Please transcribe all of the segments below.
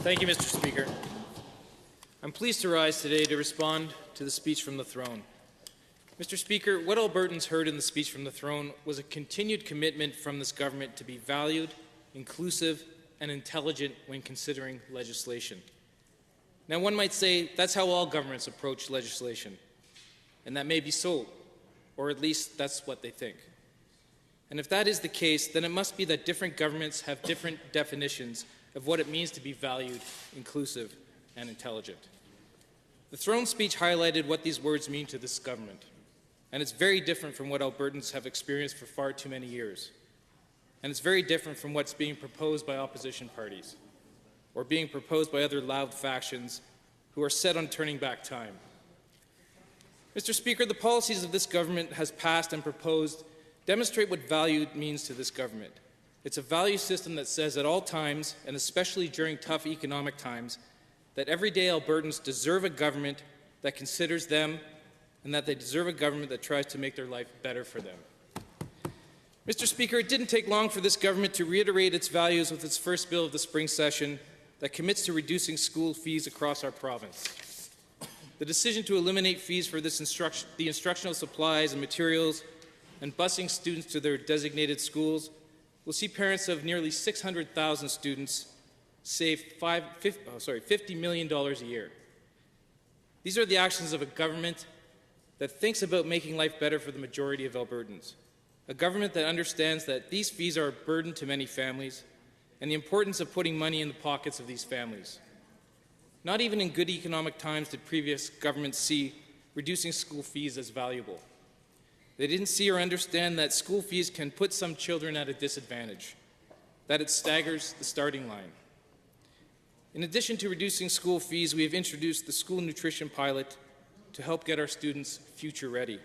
Thank you, Mr. Speaker. I'm pleased to rise today to respond to the speech from the throne. Mr. Speaker, what Albertans heard in the speech from the throne was a continued commitment from this government to be valued, inclusive, and intelligent when considering legislation. Now, one might say that's how all governments approach legislation, and that may be so, or at least that's what they think. And if that is the case, then it must be that different governments have different definitions of what it means to be valued, inclusive, and intelligent. The throne speech highlighted what these words mean to this government, and it's very different from what Albertans have experienced for far too many years. And it's very different from what's being proposed by opposition parties, or being proposed by other loud factions who are set on turning back time. Mr. Speaker, the policies of this government has passed and proposed demonstrate what value means to this government. It's a value system that says at all times, and especially during tough economic times, that everyday Albertans deserve a government that considers them and that they deserve a government that tries to make their life better for them. Mr. Speaker, it didn't take long for this government to reiterate its values with its first bill of the spring session that commits to reducing school fees across our province. The decision to eliminate fees for the instructional supplies and materials and busing students to their designated schools will see parents of nearly 600,000 students save $50 million a year. These are the actions of a government that thinks about making life better for the majority of Albertans, a government that understands that these fees are a burden to many families and the importance of putting money in the pockets of these families. Not even in good economic times did previous governments see reducing school fees as valuable. They didn't see or understand that school fees can put some children at a disadvantage, that it staggers the starting line. In addition to reducing school fees, we have introduced the school nutrition pilot to help get our students future ready.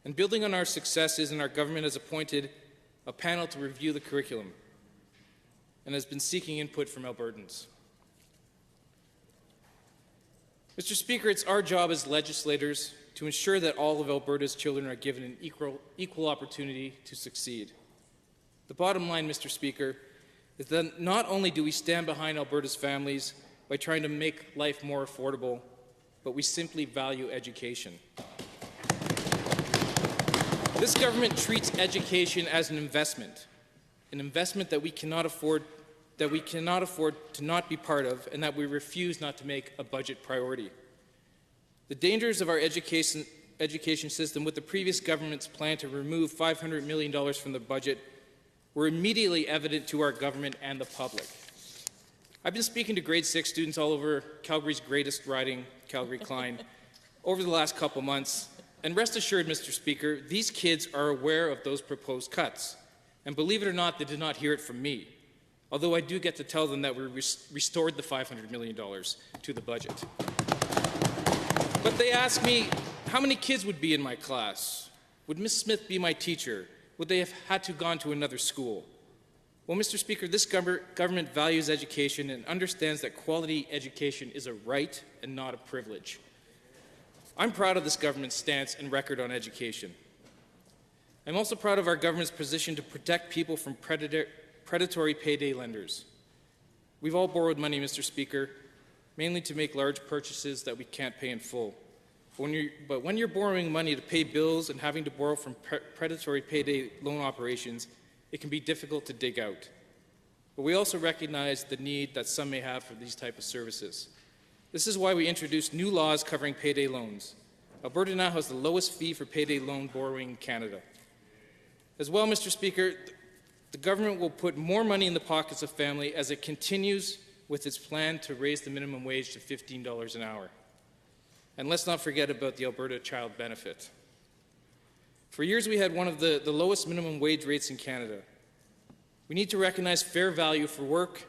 And building on our successes, our government has appointed a panel to review the curriculum and has been seeking input from Albertans. Mr. Speaker, it's our job as legislators to ensure that all of Alberta's children are given an equal opportunity to succeed. The bottom line, Mr. Speaker, is that not only do we stand behind Alberta's families by trying to make life more affordable, but we simply value education. This government treats education as an investment that we cannot afford to not be part of, and that we refuse not to make a budget priority. The dangers of our education system with the previous government's plan to remove $500 million from the budget were immediately evident to our government and the public. I've been speaking to grade 6 students all over Calgary's greatest riding, Calgary-Klein, over the last couple months, and rest assured, Mr. Speaker, these kids are aware of those proposed cuts. And believe it or not, they did not hear it from me, although I do get to tell them that we restored the $500 million to the budget. But they ask me, how many kids would be in my class? Would Miss Smith be my teacher? Would they have had to gone to another school? Well, Mr. Speaker, this government values education and understands that quality education is a right and not a privilege. I'm proud of this government's stance and record on education. I'm also proud of our government's position to protect people from predatory payday lenders. We've all borrowed money, Mr. Speaker, mainly to make large purchases that we can't pay in full. But when you're borrowing money to pay bills and having to borrow from predatory payday loan operations, it can be difficult to dig out. But we also recognize the need that some may have for these type of services. This is why we introduced new laws covering payday loans. Alberta now has the lowest fee for payday loan borrowing in Canada. As well, Mr. Speaker, the government will put more money in the pockets of family as it continues with its plan to raise the minimum wage to $15 an hour. And let's not forget about the Alberta Child Benefit. For years, we had one of the lowest minimum wage rates in Canada. We need to recognize fair value for work,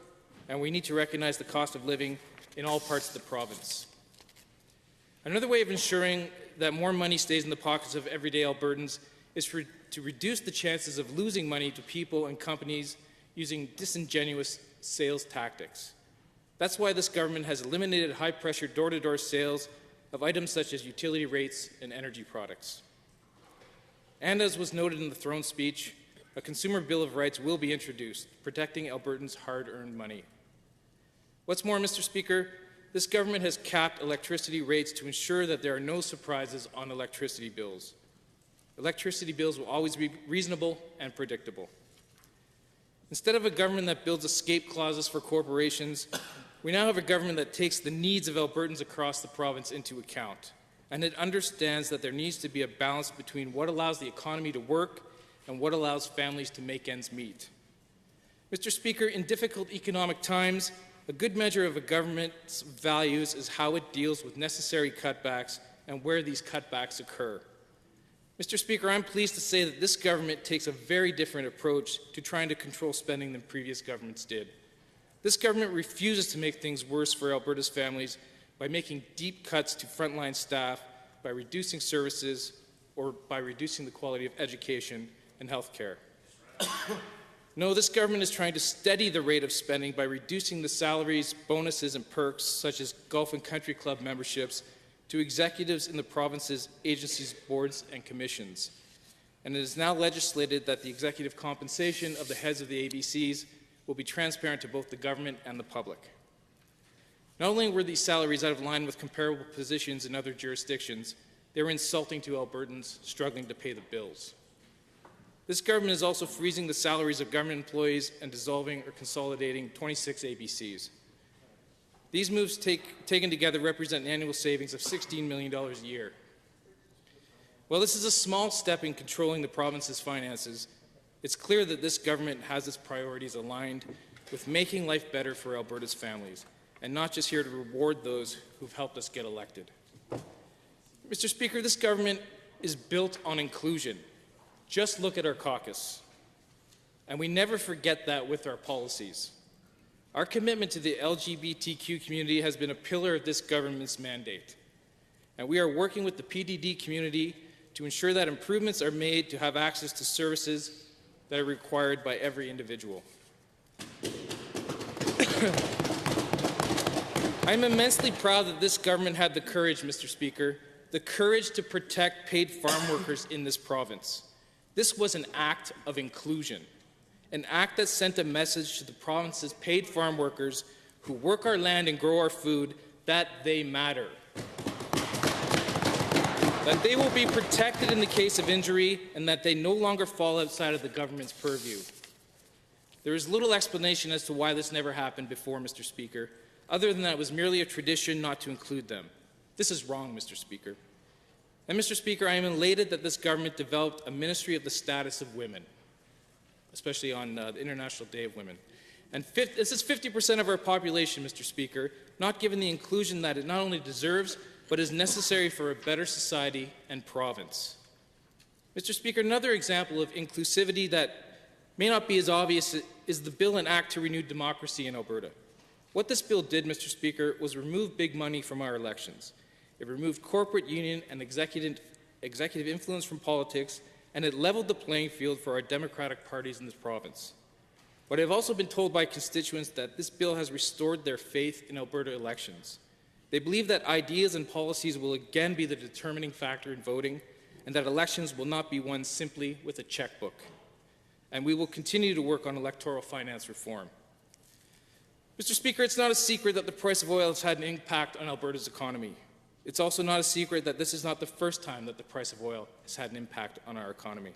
and we need to recognize the cost of living in all parts of the province. Another way of ensuring that more money stays in the pockets of everyday Albertans is to reduce the chances of losing money to people and companies using disingenuous sales tactics. That's why this government has eliminated high-pressure door-to-door sales of items such as utility rates and energy products. And as was noted in the throne speech, a Consumer Bill of Rights will be introduced, protecting Albertans' hard-earned money. What's more, Mr. Speaker, this government has capped electricity rates to ensure that there are no surprises on electricity bills. Electricity bills will always be reasonable and predictable. Instead of a government that builds escape clauses for corporations, we now have a government that takes the needs of Albertans across the province into account, and it understands that there needs to be a balance between what allows the economy to work and what allows families to make ends meet. Mr. Speaker, in difficult economic times, a good measure of a government's values is how it deals with necessary cutbacks and where these cutbacks occur. Mr. Speaker, I'm pleased to say that this government takes a very different approach to trying to control spending than previous governments did. This government refuses to make things worse for Alberta's families by making deep cuts to frontline staff, by reducing services, or by reducing the quality of education and health care. No, this government is trying to steady the rate of spending by reducing the salaries, bonuses, and perks, such as golf and country club memberships, to executives in the province's agencies, boards, and commissions. And it is now legislated that the executive compensation of the heads of the ABCs will be transparent to both the government and the public. Not only were these salaries out of line with comparable positions in other jurisdictions, they were insulting to Albertans struggling to pay the bills. This government is also freezing the salaries of government employees and dissolving or consolidating 26 ABCs. These moves taken together represent an annual savings of $16 million a year. While this is a small step in controlling the province's finances, it's clear that this government has its priorities aligned with making life better for Alberta's families, and not just here to reward those who've helped us get elected. Mr. Speaker, this government is built on inclusion. Just look at our caucus. And we never forget that with our policies. Our commitment to the LGBTQ community has been a pillar of this government's mandate. And we are working with the PDD community to ensure that improvements are made to have access to services that are required by every individual. I'm immensely proud that this government had the courage, Mr. Speaker, the courage to protect paid farm workers in this province. This was an act of inclusion, an act that sent a message to the province's paid farm workers who work our land and grow our food that they matter, that they will be protected in the case of injury, and that they no longer fall outside of the government's purview. There is little explanation as to why this never happened before, Mr. Speaker, other than that it was merely a tradition not to include them. This is wrong, Mr. Speaker. And Mr. Speaker, I am elated that this government developed a Ministry of the Status of Women, especially on the International Day of Women. And this is 50% of our population, Mr. Speaker, not given the inclusion that it not only deserves, but is necessary for a better society and province. Mr. Speaker, another example of inclusivity that may not be as obvious is the bill and act to renew democracy in Alberta. What this bill did, Mr. Speaker, was remove big money from our elections. It removed corporate union and executive influence from politics, and it leveled the playing field for our democratic parties in this province. But I've also been told by constituents that this bill has restored their faith in Alberta elections. They believe that ideas and policies will again be the determining factor in voting, and that elections will not be won simply with a checkbook. And we will continue to work on electoral finance reform. Mr. Speaker, it's not a secret that the price of oil has had an impact on Alberta's economy. It's also not a secret that this is not the first time that the price of oil has had an impact on our economy.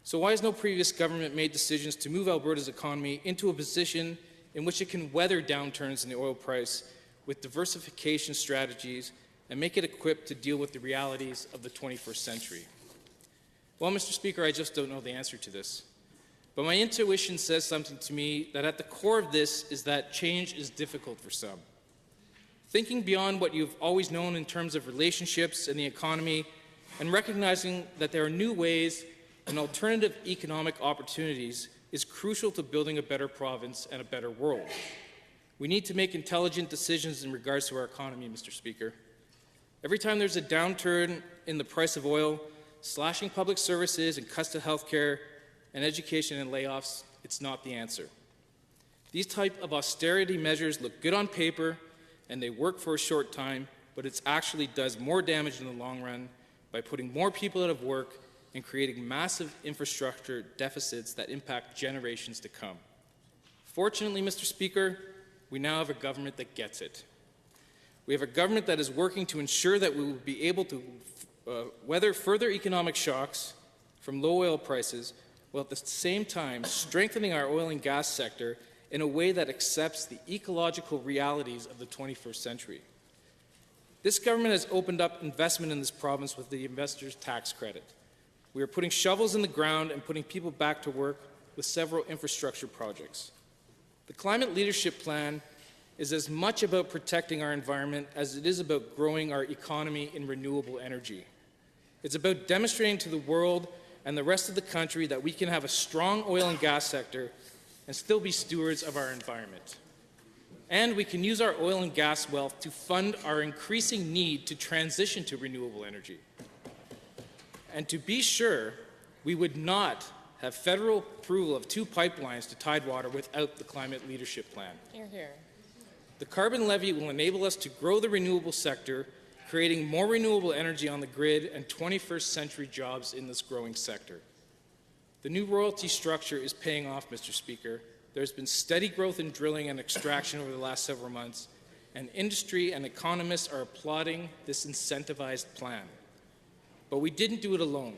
So why has no previous government made decisions to move Alberta's economy into a position in which it can weather downturns in the oil price with diversification strategies and make it equipped to deal with the realities of the 21st century? Well, Mr. Speaker, I just don't know the answer to this. But my intuition says something to me that at the core of this is that change is difficult for some. Thinking beyond what you've always known in terms of relationships and the economy, and recognizing that there are new ways and alternative economic opportunities is crucial to building a better province and a better world. We need to make intelligent decisions in regards to our economy, Mr. Speaker. Every time there's a downturn in the price of oil, slashing public services and cuts to health care and education and layoffs, it's not the answer. These type of austerity measures look good on paper, and they work for a short time, but it actually does more damage in the long run by putting more people out of work and creating massive infrastructure deficits that impact generations to come. Fortunately, Mr. Speaker, we now have a government that gets it. We have a government that is working to ensure that we will be able to weather further economic shocks from low oil prices, while at the same time strengthening our oil and gas sector in a way that accepts the ecological realities of the 21st century. This government has opened up investment in this province with the investor's tax credit. We are putting shovels in the ground and putting people back to work with several infrastructure projects. The Climate Leadership Plan is as much about protecting our environment as it is about growing our economy in renewable energy. It's about demonstrating to the world and the rest of the country that we can have a strong oil and gas sector and still be stewards of our environment. And we can use our oil and gas wealth to fund our increasing need to transition to renewable energy. And to be sure, we would not have federal approval of 2 pipelines to Tidewater without the Climate Leadership Plan. Hear, hear. The carbon levy will enable us to grow the renewable sector, creating more renewable energy on the grid and 21st century jobs in this growing sector. The new royalty structure is paying off, Mr. Speaker. There's been steady growth in drilling and extraction over the last several months, and industry and economists are applauding this incentivized plan. But we didn't do it alone.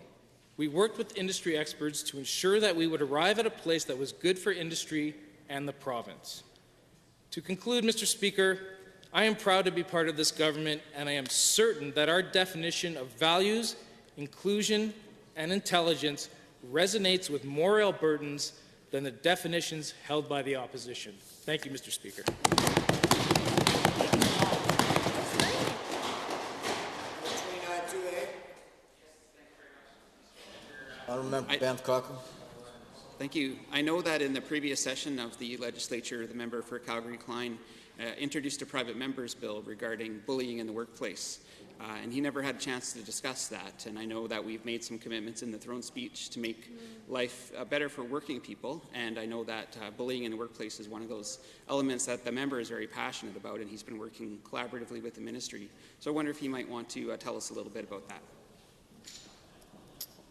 We worked with industry experts to ensure that we would arrive at a place that was good for industry and the province. To conclude, Mr. Speaker, I am proud to be part of this government, and I am certain that our definition of values, inclusion, and intelligence resonates with more Albertans than the definitions held by the opposition. Thank you, Mr. Speaker. Honourable Member Banff-Cochrane. Thank you. I know that in the previous session of the legislature, the member for Calgary-Klein introduced a private member's bill regarding bullying in the workplace, and he never had a chance to discuss that. And I know that we've made some commitments in the throne speech to make life better for working people, and I know that bullying in the workplace is one of those elements that the member is very passionate about, and he's been working collaboratively with the ministry. So I wonder if he might want to tell us a little bit about that.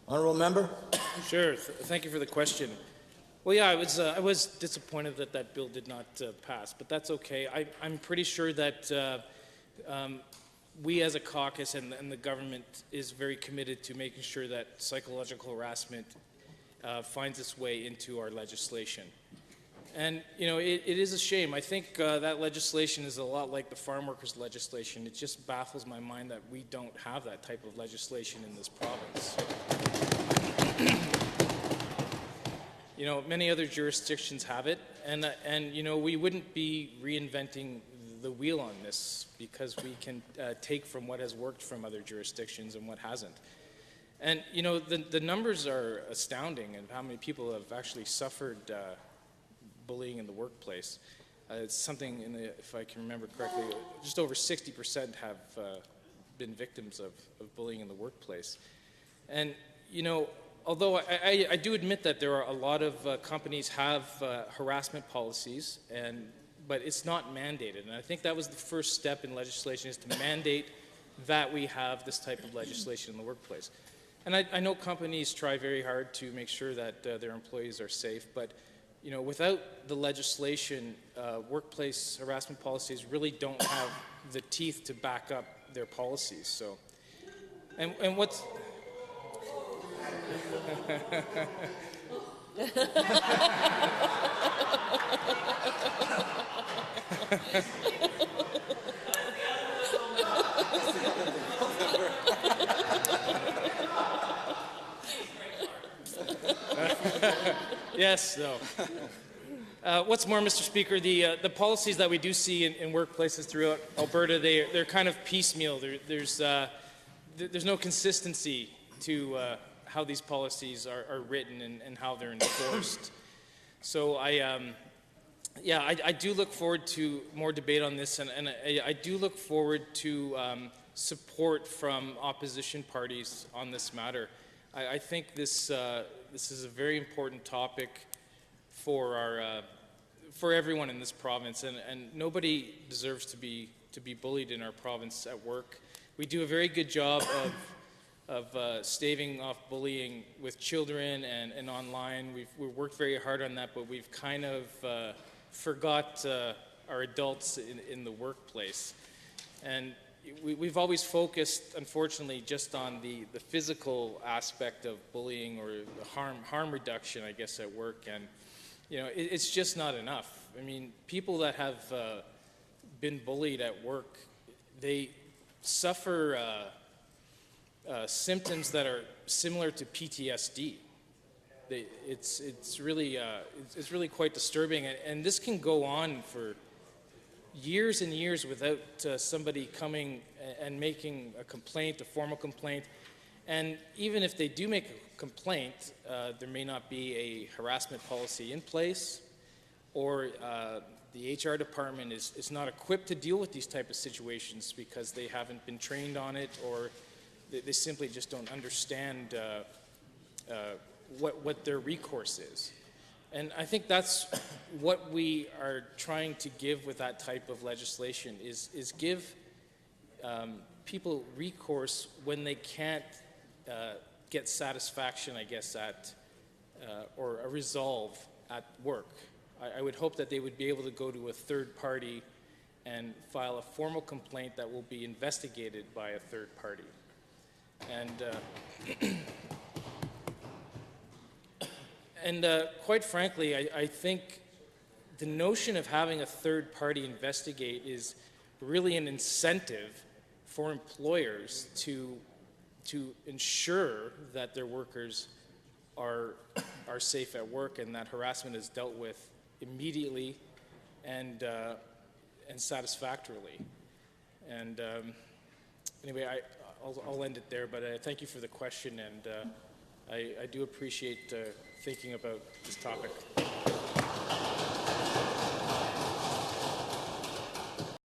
Honourable Member. Sure. Thank you for the question. Well, yeah, I was disappointed that that bill did not pass, but that's okay. I'm pretty sure that we as a caucus and the government is very committed to making sure that psychological harassment finds its way into our legislation. And, you know, it is a shame. I think that legislation is a lot like the farm workers legislation. It just baffles my mind that we don't have that type of legislation in this province. You know, many other jurisdictions have it, and you know, we wouldn't be reinventing the wheel on this because we can take from what has worked from other jurisdictions and what hasn't. And, you know, the numbers are astounding of how many people have actually suffered bullying in the workplace. It's something, if I can remember correctly, just over 60% have been victims of bullying in the workplace. And, you know, although I do admit that there are a lot of companies have harassment policies, but it's not mandated. And I think that was the first step in legislation, is to mandate that we have this type of legislation in the workplace. And I know companies try very hard to make sure that their employees are safe, but you know, without the legislation, workplace harassment policies really don't have the teeth to back up their policies. So, and what's yes, no. What's more, Mr. Speaker, the policies that we do see in workplaces throughout Alberta, they're kind of piecemeal. There's no consistency to how these policies are written and how they're enforced. So I do look forward to more debate on this, and I do look forward to support from opposition parties on this matter. I think this is a very important topic for everyone in this province, and nobody deserves to be bullied in our province at work. We do a very good job of staving off bullying with children and online. We've worked very hard on that, but we've kind of forgot are adults in the workplace. And we've always focused, unfortunately, just on the physical aspect of bullying or the harm reduction, I guess, at work. And, it's just not enough. I mean, people that have been bullied at work, they suffer symptoms that are similar to PTSD. It's really quite disturbing, and this can go on for years and years without somebody coming and making a complaint, a formal complaint. And even if they do make a complaint, there may not be a harassment policy in place, or the HR department is not equipped to deal with these type of situations because they haven't been trained on it, or they simply just don't understand what their recourse is. And I think that's what we are trying to give with that type of legislation, is give people recourse when they can't get satisfaction, I guess, or a resolve at work. I would hope that they would be able to go to a third party and file a formal complaint that will be investigated by a third party. And quite frankly, I think the notion of having a third party investigate is really an incentive for employers to ensure that their workers are safe at work and that harassment is dealt with immediately and satisfactorily. And anyway, I'll end it there, but thank you for the question, and I do appreciate thinking about this topic.